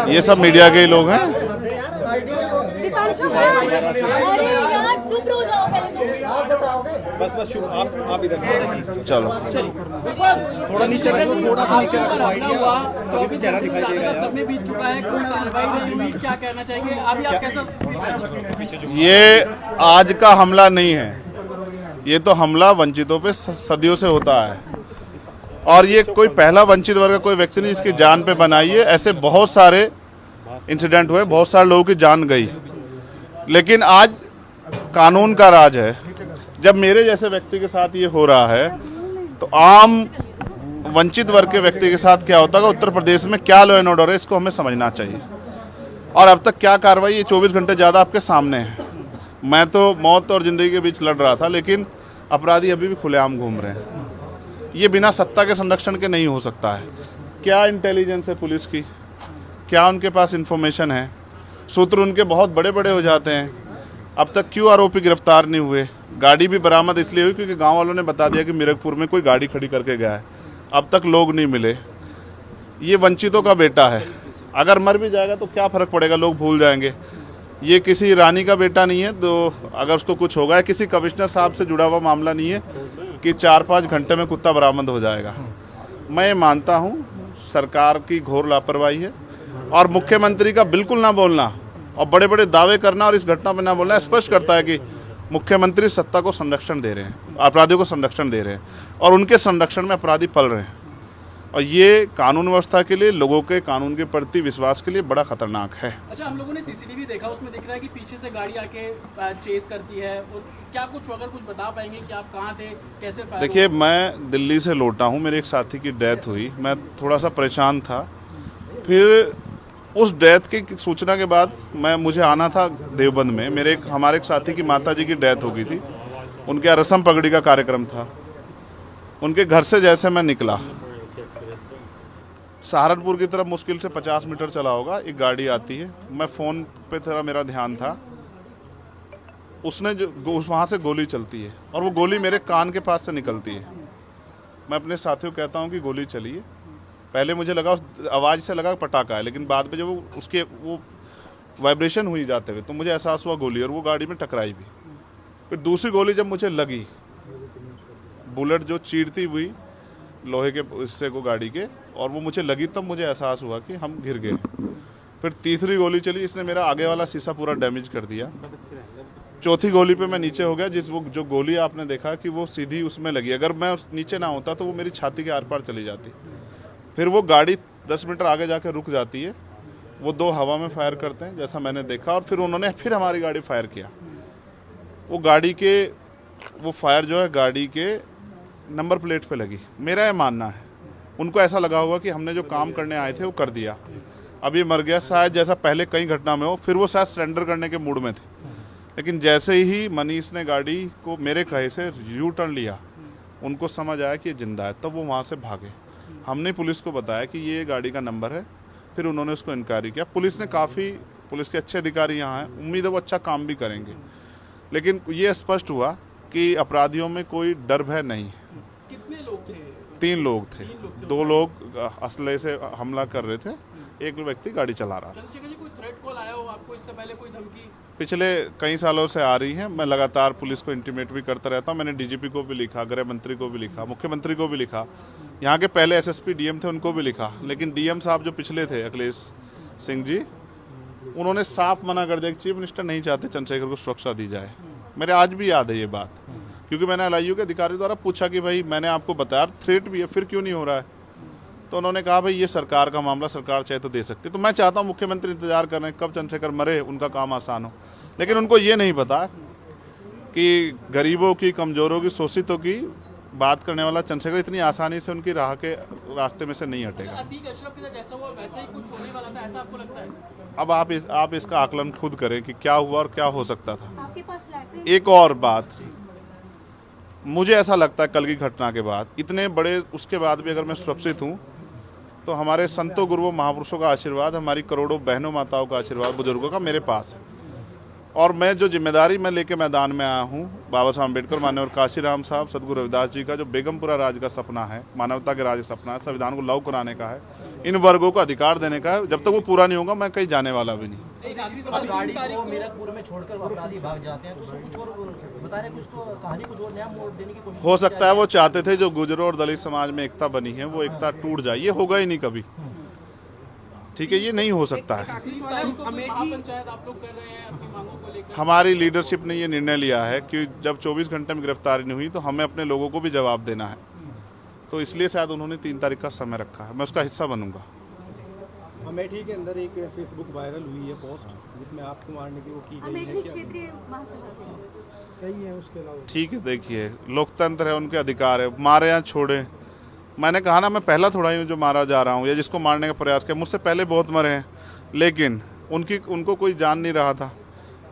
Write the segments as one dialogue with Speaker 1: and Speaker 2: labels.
Speaker 1: ये सब मीडिया के ही लोग हैं।
Speaker 2: बस आप इधर
Speaker 1: चलो
Speaker 2: थोड़ा नीचे, थोड़ा सा नीचे हुआ 24 चेहरा दिखाई देगा, सबने बीत चुका है, कोई कार्रवाई नहीं हुई, क्या कहना चाहेंगे अभी आप कैसा?
Speaker 1: ये आज का हमला नहीं है, ये तो हमला वंचितों पे सदियों से होता है और ये कोई पहला वंचित वर्ग का कोई व्यक्ति नहीं जिसकी जान पे बनाई है। ऐसे बहुत सारे इंसिडेंट हुए, बहुत सारे लोगों की जान गई, लेकिन आज कानून का राज है। जब मेरे जैसे व्यक्ति के साथ ये हो रहा है तो आम वंचित वर्ग के व्यक्ति के साथ क्या होता है, उत्तर प्रदेश में क्या लॉ एंड ऑर्डर है, इसको हमें समझना चाहिए। और अब तक क्या कार्रवाई, ये 24 घंटे ज़्यादा आपके सामने है। मैं तो मौत और ज़िंदगी के बीच लड़ रहा था, लेकिन अपराधी अभी भी खुलेआम घूम रहे हैं। ये बिना सत्ता के संरक्षण के नहीं हो सकता है। क्या इंटेलिजेंस है पुलिस की, क्या उनके पास इंफॉर्मेशन है, सूत्र उनके बहुत बड़े बड़े हो जाते हैं। अब तक क्यों आरोपी गिरफ्तार नहीं हुए? गाड़ी भी बरामद इसलिए हुई क्योंकि गांव वालों ने बता दिया कि मिरकपुर में कोई गाड़ी खड़ी करके गया है। अब तक लोग नहीं मिले। ये वंचितों का बेटा है, अगर मर भी जाएगा तो क्या फ़र्क पड़ेगा, लोग भूल जाएंगे। ये किसी रानी का बेटा नहीं है, तो अगर उसको कुछ होगा, किसी कमिश्नर साहब से जुड़ा हुआ मामला नहीं है कि 4-5 घंटे में कुत्ता बरामद हो जाएगा। मैं मानता हूँ सरकार की घोर लापरवाही है और मुख्यमंत्री का बिल्कुल ना बोलना और बड़े बड़े दावे करना और इस घटना पर ना बोलना स्पष्ट करता है कि मुख्यमंत्री सत्ता को संरक्षण दे रहे हैं, अपराधियों को संरक्षण दे रहे हैं और उनके संरक्षण में अपराधी पल रहे हैं। और ये कानून व्यवस्था के लिए, लोगों के कानून के प्रति विश्वास के लिए बड़ा खतरनाक है।
Speaker 2: अच्छा, हम लोगों ने सीसीटीवी देखा, उसमें दिख रहा है कि पीछे से गाड़ी आके चेस करती है। क्या कुछ अगर कुछ बता पाएंगे कि आप कहाँ थे, कैसे फायर?
Speaker 1: देखिए, मैं दिल्ली से लौटा हूँ, मेरे एक साथी की डेथ हुई, मैं थोड़ा सा परेशान था। फिर उस डेथ की सूचना के बाद मुझे आना था देवबंद में। हमारे एक साथी की माताजी की डेथ हो गई थी, उनके यहाँ रस्म पगड़ी का कार्यक्रम था। उनके घर से जैसे मैं निकला, सहारनपुर की तरफ मुश्किल से 50 मीटर चला होगा, एक गाड़ी आती है। मैं फ़ोन पे थोड़ा मेरा ध्यान था, उसने वहाँ से गोली चलती है और वो गोली मेरे कान के पास से निकलती है। मैं अपने साथियों को कहता हूँ कि गोली चली है। पहले मुझे लगा, उस आवाज़ से लगा पटाखा है, लेकिन बाद में जब उसके वो वाइब्रेशन हुई जाते हुए तो मुझे एहसास हुआ गोली, और वो गाड़ी में टकराई भी। फिर दूसरी गोली जब मुझे लगी, बुलेट जो चीरती हुई लोहे के हिस्से को गाड़ी के, और वो मुझे लगी, तब मुझे एहसास हुआ कि हम घिर गए। फिर तीसरी गोली चली, इसने मेरा आगे वाला शीशा पूरा डैमेज कर दिया। चौथी गोली पे मैं नीचे हो गया, जो गोली आपने देखा कि वो सीधी उसमें लगी। अगर मैं नीचे ना होता तो वो मेरी छाती के आर पार चली जाती। फिर वो गाड़ी 10 मीटर आगे जाकर रुक जाती है। वो 2 हवा में फायर करते हैं जैसा मैंने देखा, और फिर उन्होंने फिर हमारी गाड़ी फायर किया। वो गाड़ी के वो फायर जो है गाड़ी के नंबर प्लेट पे लगी। मेरा ये मानना है, उनको ऐसा लगा होगा कि हमने जो काम करने आए थे वो कर दिया, अब ये मर गया। शायद जैसा पहले कई घटना में हो, फिर वो शायद सरेंडर करने के मूड में थे। लेकिन जैसे ही मनीष ने गाड़ी को मेरे कहे से यू टर्न लिया, उनको समझ आया कि ये जिंदा है, तब वो वहाँ से भागे। हमने पुलिस को बताया कि ये गाड़ी का नंबर है, फिर उन्होंने उसको इंक्वायरी किया। पुलिस के अच्छे अधिकारी यहाँ हैं, उम्मीद है वो अच्छा काम भी करेंगे। लेकिन ये स्पष्ट हुआ कि अपराधियों में कोई डर भय नहीं है।
Speaker 2: कितने लोग थे?
Speaker 1: 3 लोग थे। 2 लोग असले से हमला कर रहे थे, एक व्यक्ति गाड़ी चला रहा था।
Speaker 2: चंद्रशेखर जी, कोई थ्रेट कॉल आया हो आपको इससे पहले, कोई धमकी?
Speaker 1: पिछले कई सालों से आ रही है। मैं लगातार पुलिस को इंटीमेट भी करता रहता हूँ। मैंने डीजीपी को भी लिखा, गृह मंत्री को भी लिखा, मुख्यमंत्री को भी लिखा, यहाँ के पहले एसएसपी डीएम थे उनको भी लिखा। लेकिन डीएम साहब जो पिछले थे, अखिलेश सिंह जी, उन्होंने साफ मना कर दिया कि चीफ मिनिस्टर नहीं चाहते चंद्रशेखर को सुरक्षा दी जाए। मेरे आज भी याद है ये बात, क्योंकि मैंने एलआईयू के अधिकारी द्वारा पूछा कि भाई मैंने आपको बताया थ्रेट भी है, फिर क्यों नहीं हो रहा है? तो उन्होंने कहा भाई ये सरकार का मामला, सरकार चाहे तो दे सकती। तो मैं चाहता हूँ मुख्यमंत्री इंतजार कर रहे हैं कब चंद्रशेखर मरे, उनका काम आसान हो। लेकिन उनको ये नहीं पता कि गरीबों की, कमजोरों की, शोषितों की बात करने वाला चंद्रशेखर इतनी आसानी से उनकी रास्ते में से नहीं हटेगा।
Speaker 2: अतीक अशरफ के साथ जैसा हुआ वैसा ही कुछ होने वाला था, ऐसा आपको लगता है?
Speaker 1: अब आप इसका आकलन खुद करें कि क्या हुआ और क्या हो सकता था। एक और बात, मुझे ऐसा लगता है कल की घटना के बाद, इतने बड़े उसके बाद भी अगर मैं सुरक्षित हूँ तो हमारे संतों, गुरुओं, महापुरुषों का आशीर्वाद, हमारी करोड़ों बहनों माताओं का आशीर्वाद, बुजुर्गों का मेरे पास है। और मैं जो जिम्मेदारी मैं लेके मैदान में आया हूँ, बाबा साहब अम्बेडकर, माननीय काशीराम साहब, सदगुरु रविदास जी का जो बेगमपुरा राज का सपना है, मानवता के राज का सपना है, संविधान को लागू कराने का है, इन वर्गों को अधिकार देने का है। जब तक वो पूरा नहीं होगा मैं कहीं जाने वाला भी नहीं।
Speaker 3: गाड़ी को मीरकपुर में छोड़कर अपराधी भाग जाते हैं, तो उसको कुछ और बता रहे हैं, उसको कहानी कुछ और नया मोड़ देने की कोशिश
Speaker 1: हो सकता है वो चाहते थे जो गुजरों और दलित समाज में एकता बनी है वो एकता टूट जाए, ये होगा ही नहीं कभी। ठीक है, ये नहीं हो सकता है।
Speaker 2: पंचायत आप लोग कर रहे हैं अपनी मांगों को लेकर।
Speaker 1: हमारी लीडरशिप ने ये निर्णय लिया है कि जब 24 घंटे में गिरफ्तारी नहीं हुई तो हमें अपने लोगों को भी जवाब देना है, तो इसलिए शायद उन्होंने 3 तारीख का समय रखा है। मैं उसका हिस्सा बनूंगा।
Speaker 4: अमेठी के अंदर एक फेसबुक वायरल हुई है पोस्ट जिसमें आपको मारने की वो की गई है, क्या कही है उसके अलावा?
Speaker 1: ठीक है, देखिए लोकतंत्र है, उनके अधिकार है, मारे या छोड़े। मैंने कहा ना, मैं पहला थोड़ा ही हूँ जो मारा जा रहा हूँ या जिसको मारने का प्रयास किया। मुझसे पहले बहुत मरे हैं, लेकिन उनको कोई जान नहीं रहा था।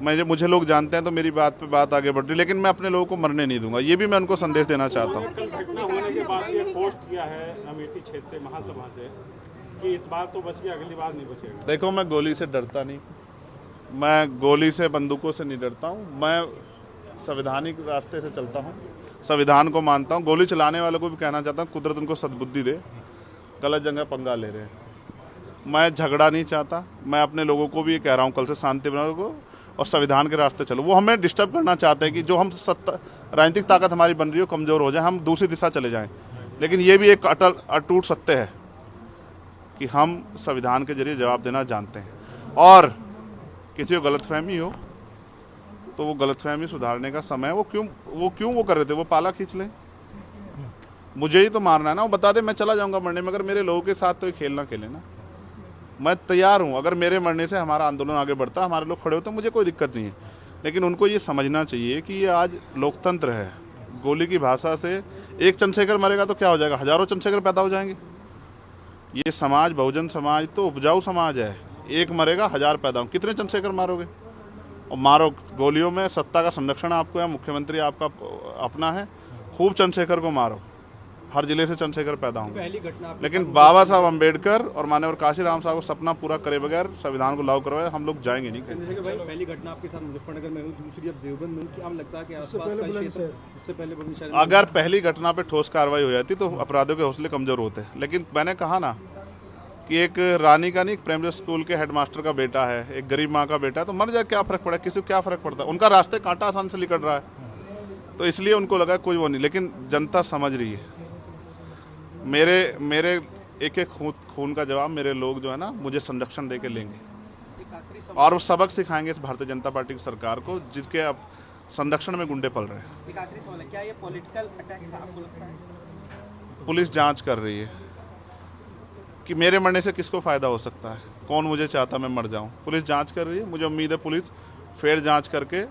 Speaker 1: मुझे लोग जानते हैं तो मेरी बात पे बात आगे बढ़ रही, लेकिन मैं अपने लोगों को मरने नहीं दूंगा। ये भी मैं उनको संदेश देना चाहता हूँ।
Speaker 5: घटना होने के बाद ये पोस्ट किया है अमेठी क्षेत्र महासभा से कि इस बार तो बच गया, अगली बार नहीं बचेगा।
Speaker 1: देखो, मैं गोली से डरता नहीं, मैं गोली से बंदूकों से नहीं डरता हूँ। मैं संवैधानिक रास्ते से चलता हूँ, संविधान को मानता हूँ। गोली चलाने वालों को भी कहना चाहता हूँ कुदरत उनको सद्बुद्धि दे, गलत जगह पंगा ले रहे हैं। मैं झगड़ा नहीं चाहता, मैं अपने लोगों को भी ये कह रहा हूँ कल से शांति बनाओ को और संविधान के रास्ते चलो। वो हमें डिस्टर्ब करना चाहते हैं कि जो हम राजनीतिक ताकत हमारी बन रही हो कमज़ोर हो जाए, हम दूसरी दिशा चले जाएं। लेकिन ये भी एक अटूट सत्य है कि हम संविधान के जरिए जवाब देना जानते हैं, और किसी को गलतफहमी हो तो वो गलतफहमी सुधारने का समय है। वो क्यों वो कर रहे थे, वो पाला खींच लें। मुझे ही तो मारना है ना, वो बता दे मैं चला जाऊंगा मरने में, अगर मेरे लोगों के साथ तो ये खेल ना खेले ना। मैं तैयार हूँ, अगर मेरे मरने से हमारा आंदोलन आगे बढ़ता, हमारे लोग खड़े होते, मुझे कोई दिक्कत नहीं है। लेकिन उनको ये समझना चाहिए कि ये आज लोकतंत्र है। गोली की भाषा से एक चंद्रशेखर मरेगा तो क्या हो जाएगा, हजारों चंद्रशेखर पैदा हो जाएंगे। ये समाज, बहुजन समाज तो उपजाऊ समाज है। एक मरेगा 1000 पैदा हो, कितने चंद्रशेखर मारोगे? और मारो गोलियों में, सत्ता का संरक्षण आपको है, मुख्यमंत्री आपका अपना है, खूब चंद्रशेखर को मारो। हर जिले से चंद्रशेखर पैदा होंगे। लेकिन बाबा साहब अम्बेडकर और माननीय काशीराम साहब को सपना पूरा करे बगैर संविधान को लागू करवाए हम लोग जाएंगे नहीं।
Speaker 4: चंद्रशेखर भाई, पहली घटना आपके साथ मुजफ्फरनगर में हुई, दूसरी अब देवबंद में, क्या लगता है कि आसपास का क्षेत्र उससे पहले बुलंदशहर?
Speaker 1: अगर पहली घटना पे ठोस कार्रवाई हो जाती तो अपराधियों के हौसले कमजोर होते। लेकिन मैंने कहा ना कि एक रानी का नहीं, एक प्राइमरी स्कूल के हेडमास्टर का बेटा है, एक गरीब माँ का बेटा है, तो मर जाए क्या फर्क पड़ा, किसी को क्या फर्क पड़ता है? उनका रास्ते कांटा आसान से निकल रहा है, तो इसलिए उनको लगा कोई वो नहीं। लेकिन जनता समझ रही है। मेरे एक एक खून का जवाब मेरे लोग जो है ना मुझे संरक्षण दे के लेंगे, और वो सबक सिखाएंगे भारतीय जनता पार्टी की सरकार को, जिसके अब संरक्षण में गुंडे पल रहे हैं।
Speaker 3: एक आखिरी सवाल है, क्या ये पॉलिटिकल अटैक था आपको लगता है?
Speaker 1: पुलिस जांच कर रही है कि मेरे मरने से किसको फायदा हो सकता है, कौन मुझे चाहता मैं मर जाऊं। पुलिस जांच कर रही है, मुझे उम्मीद है पुलिस फेयर जांच करके,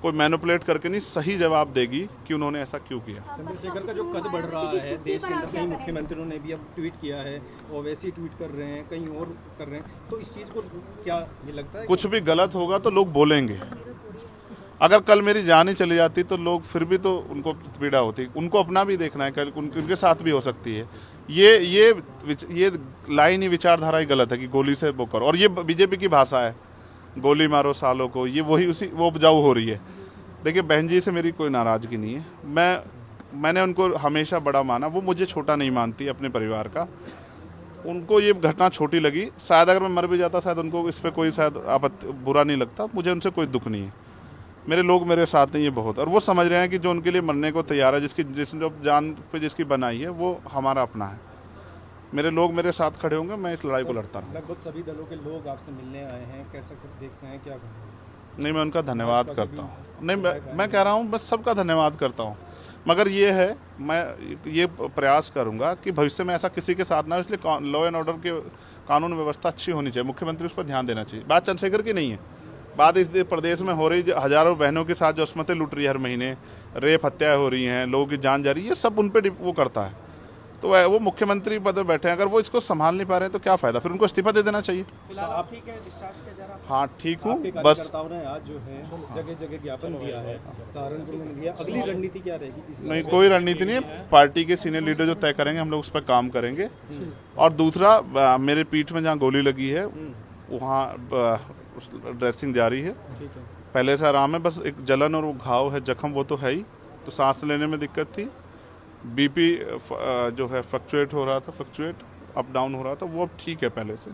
Speaker 1: कोई मैनिपुलेट करके नहीं, सही जवाब देगी कि उन्होंने ऐसा क्यों किया।
Speaker 4: चंद्रशेखर का जो कद बढ़ रहा है देश के अंदर, कई मुख्यमंत्रियों ने भी अब ट्वीट किया है, ओवैसी ट्वीट कर रहे हैं, कहीं और कर रहे हैं, तो इस चीज़ को क्या ये लगता है?
Speaker 1: कुछ भी गलत होगा तो लोग बोलेंगे। अगर कल मेरी जान ही चली जाती तो लोग फिर भी तो उनको पीड़ा होती, उनको अपना भी देखना है, कल उनके साथ भी हो सकती है। ये लाइन ही विचारधारा ही गलत है कि गोली से वो करो, और ये बीजेपी की भाषा है, गोली मारो सालों को, ये वो उपजाऊ हो रही है। देखिए, बहन जी से मेरी कोई नाराज़गी नहीं है, मैंने उनको हमेशा बड़ा माना, वो मुझे छोटा नहीं मानती अपने परिवार का। उनको ये घटना छोटी लगी, शायद अगर मैं मर भी जाता शायद उनको इस पर कोई शायद बुरा नहीं लगता, मुझे उनसे कोई दुख नहीं है। मेरे लोग मेरे साथ नहीं है बहुत, और वो समझ रहे हैं कि जो उनके लिए मरने को तैयार है, जिसने जो जान पे जिसकी बनाई है वो हमारा अपना है। मेरे लोग मेरे साथ खड़े होंगे, मैं इस लड़ाई को लड़ता रहूँ।
Speaker 4: लगभग सभी दलों के लोग आपसे मिलने आए हैं, कैसा कुछ देखते हैं, क्या
Speaker 1: नहीं, मैं उनका धन्यवाद करता हूँ। नहीं, मैं कह रहा हूँ बस सबका धन्यवाद करता हूँ, मगर ये है मैं ये प्रयास करूँगा कि भविष्य में ऐसा किसी के साथ ना हो, इसलिए लॉ एंड ऑर्डर की कानून व्यवस्था अच्छी होनी चाहिए, मुख्यमंत्री उस पर ध्यान देना चाहिए। बात चंद्रशेखर की नहीं है, बात इस प्रदेश में हो रही हजारों बहनों के साथ जो अस्मतें लूट रही है, हर महीने रेप हत्याएं हो रही हैं, लोगों की जान जा रही है, ये सब उन पर वो करता है। तो वो मुख्यमंत्री पद पर बैठे हैं, अगर वो इसको संभाल नहीं पा रहे हैं तो क्या फायदा, फिर उनको इस्तीफा दे देना चाहिए।
Speaker 2: फिलहाल आप ठीक है, डिस्चार्ज किया जा रहा है?
Speaker 1: हाँ ठीक हूँ, बस
Speaker 4: कार्यकर्ताओं ने आज जो है जगह जगह ज्ञापन दिया है, सहारनपुर में दिया, अगली रणनीति क्या रहेगी?
Speaker 1: नहीं, कोई रणनीति नहीं है, पार्टी के सीनियर लीडर जो तय करेंगे हम लोग उस पर काम करेंगे। और दूसरा, मेरे पीठ में जहाँ गोली लगी है वहाँ ड्रेसिंग जारी है, पहले से आराम है, बस एक जलन और वो घाव है, जख्म वो तो है ही, तो सांस लेने में दिक्कत थी, बीपी जो है फ्लक्चुएट हो रहा था, अप डाउन हो रहा था, वो अब ठीक है पहले से।